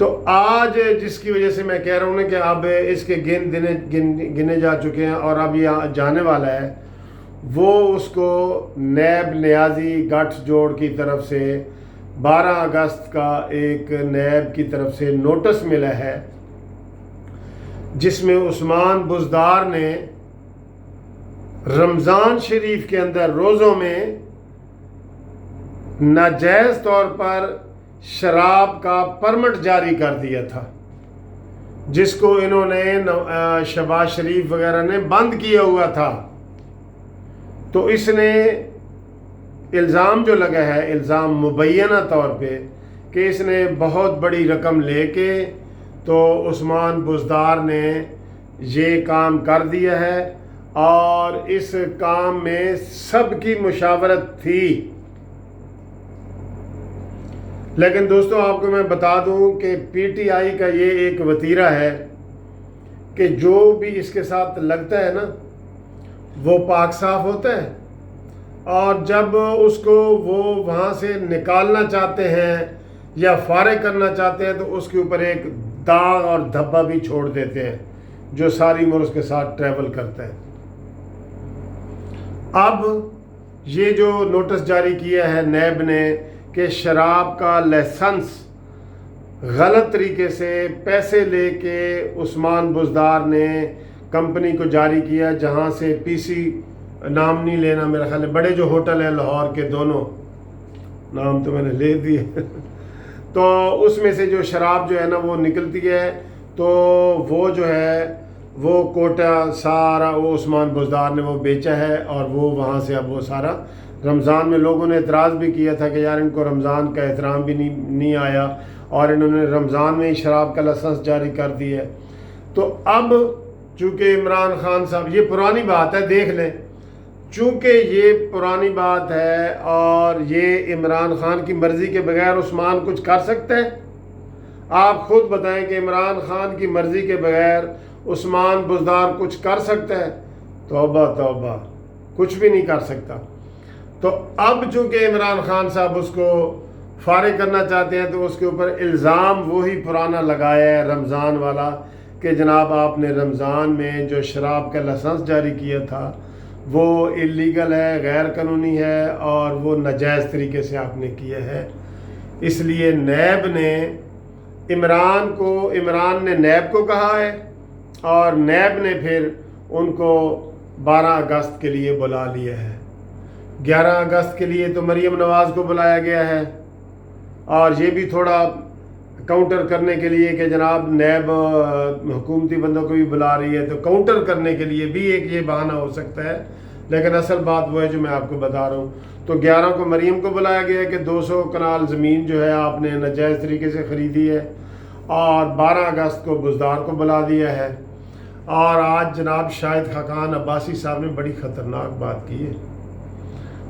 تو آج جس کی وجہ سے میں کہہ رہا ہوں نا کہ اب اس کے گنے جا چکے ہیں اور اب یہ جانے والا ہے، وہ اس کو نیب نیازی گٹھ جوڑ کی طرف سے 12 اگست کا ایک نیب کی طرف سے نوٹس ملا ہے، جس میں عثمان بزدار نے رمضان شریف کے اندر روزوں میں ناجائز طور پر شراب کا پرمٹ جاری کر دیا تھا، جس کو انہوں نے شہباز شریف وغیرہ نے بند کیا ہوا تھا۔ تو اس نے الزام جو لگا ہے، الزام مبینہ طور پہ، کہ اس نے بہت بڑی رقم لے کے تو عثمان بزدار نے یہ کام کر دیا ہے، اور اس کام میں سب کی مشاورت تھی۔ لیکن دوستوں آپ کو میں بتا دوں کہ پی ٹی آئی کا یہ ایک وتیرہ ہے کہ جو بھی اس کے ساتھ لگتا ہے نا وہ پاک صاف ہوتا ہے، اور جب اس کو وہ وہاں سے نکالنا چاہتے ہیں یا فارغ کرنا چاہتے ہیں تو اس کے اوپر ایک داغ اور دھبا بھی چھوڑ دیتے ہیں جو ساری عمر اس کے ساتھ ٹریول کرتا ہے۔ اب یہ جو نوٹس جاری کیا ہے نیب نے کہ شراب کا لائسنس غلط طریقے سے پیسے لے کے عثمان بزدار نے کمپنی کو جاری کیا، جہاں سے پی سی نام نہیں لینا، میرا خیال ہے بڑے جو ہوٹل ہیں لاہور کے دونوں نام تو میں نے لے دیے تو اس میں سے جو شراب جو ہے نا وہ نکلتی ہے، تو وہ جو ہے وہ کوٹا سارا وہ عثمان بزدار نے وہ بیچا ہے، اور وہ وہاں سے اب وہ سارا رمضان میں لوگوں نے اعتراض بھی کیا تھا کہ یار ان کو رمضان کا احترام بھی نہیں آیا، اور انہوں نے رمضان میں ہی شراب کا لائسنس جاری کر دی ہے۔ تو اب چونکہ عمران خان صاحب، یہ پرانی بات ہے دیکھ لیں، چونکہ یہ پرانی بات ہے اور یہ عمران خان کی مرضی کے بغیر عثمان کچھ کر سکتا ہے؟ آپ خود بتائیں کہ عمران خان کی مرضی کے بغیر عثمان بزدار کچھ کر سکتا ہے؟ توبہ توبہ، کچھ بھی نہیں کر سکتا۔ تو اب چونکہ عمران خان صاحب اس کو فارغ کرنا چاہتے ہیں تو اس کے اوپر الزام وہی پرانا لگایا ہے رمضان والا کہ جناب آپ نے رمضان میں جو شراب کا لائسنس جاری کیا تھا وہ اللیگل ہے، غیر قانونی ہے، اور وہ ناجائز طریقے سے آپ نے کیا ہے۔ اس لیے نیب نے عمران نے نیب کو کہا ہے، اور نیب نے پھر ان کو 12 اگست کے لیے بلا لیا ہے۔ 11 اگست کے لیے تو مریم نواز کو بلایا گیا ہے، اور یہ بھی تھوڑا کاؤنٹر کرنے کے لیے کہ جناب نیب حکومتی بندوں کو بھی بلا رہی ہے، تو کاؤنٹر کرنے کے لیے بھی ایک یہ بہانہ ہو سکتا ہے، لیکن اصل بات وہ ہے جو میں آپ کو بتا رہا ہوں۔ تو 11 کو مریم کو بلایا گیا ہے کہ 200 کنال زمین جو ہے آپ نے ناجائز طریقے سے خریدی ہے، اور 12 اگست کو بزدار کو بلا دیا ہے۔ اور آج جناب شاہد خاقان عباسی صاحب نے بڑی خطرناک بات کی ہے،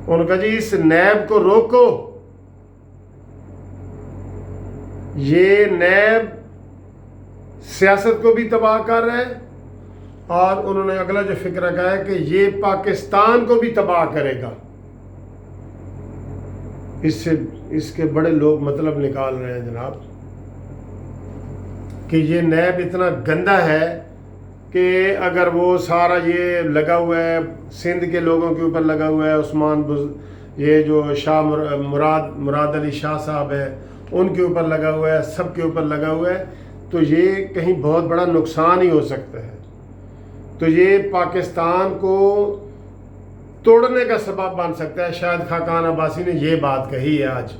ان کا جی اس نیب کو روکو، یہ نیب سیاست کو بھی تباہ کر رہا ہے، اور انہوں نے اگلا جو فکر رکھا ہے کہ یہ پاکستان کو بھی تباہ کرے گا۔ اس کے بڑے لوگ مطلب نکال رہے ہیں جناب کہ یہ نیب اتنا گندا ہے کہ اگر وہ سارا یہ لگا ہوا ہے سندھ کے لوگوں کے اوپر لگا ہوا ہے، یہ جو شاہ مراد علی شاہ صاحب ہے ان کے اوپر لگا ہوا ہے، سب کے اوپر لگا ہوا ہے، تو یہ کہیں بہت بڑا نقصان ہی ہو سکتا ہے۔ تو یہ پاکستان کو توڑنے کا سبب بن سکتا ہے۔ شاہد خاقان عباسی نے یہ بات کہی ہے آج۔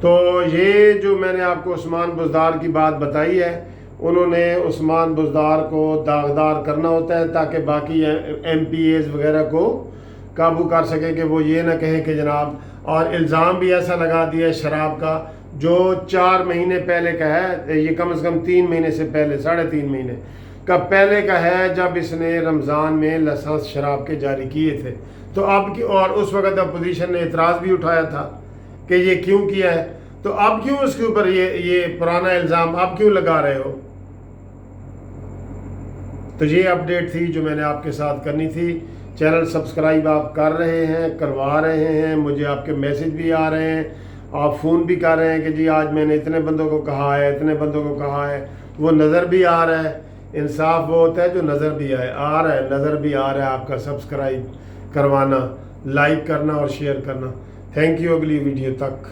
تو یہ جو میں نے آپ کو عثمان بزدار کی بات بتائی ہے، انہوں نے عثمان بزدار کو داغدار کرنا ہوتا ہے تاکہ باقی ایم پی ایز وغیرہ کو قابو کر سکے کہ وہ یہ نہ کہیں کہ جناب، اور الزام بھی ایسا لگا دیا ہے شراب کا جو 4 مہینے پہلے کا ہے، یہ کم از کم 3 مہینے سے پہلے، 3.5 مہینے کا پہلے کا ہے، جب اس نے رمضان میں لائسنس شراب کے جاری کیے تھے۔ تو اب کی، اور اس وقت اپوزیشن نے اعتراض بھی اٹھایا تھا کہ یہ کیوں کیا ہے، تو اب کیوں اس کے اوپر یہ پرانا الزام اب کیوں لگا رہے ہو؟ تو یہ اپڈیٹ تھی جو میں نے آپ کے ساتھ کرنی تھی۔ چینل سبسکرائب آپ کر رہے ہیں، کروا رہے ہیں، مجھے آپ کے میسج بھی آ رہے ہیں، آپ فون بھی کر رہے ہیں کہ جی آج میں نے اتنے بندوں کو کہا ہے، اتنے بندوں کو کہا ہے، وہ نظر بھی آ رہا ہے. انصاف وہ ہوتا ہے جو نظر بھی آ رہا ہے، نظر بھی آ رہا ہے. آپ کا سبسکرائب کروانا، لائک کرنا اور شیئر کرنا. Thank you. اگلی ویڈیو تک.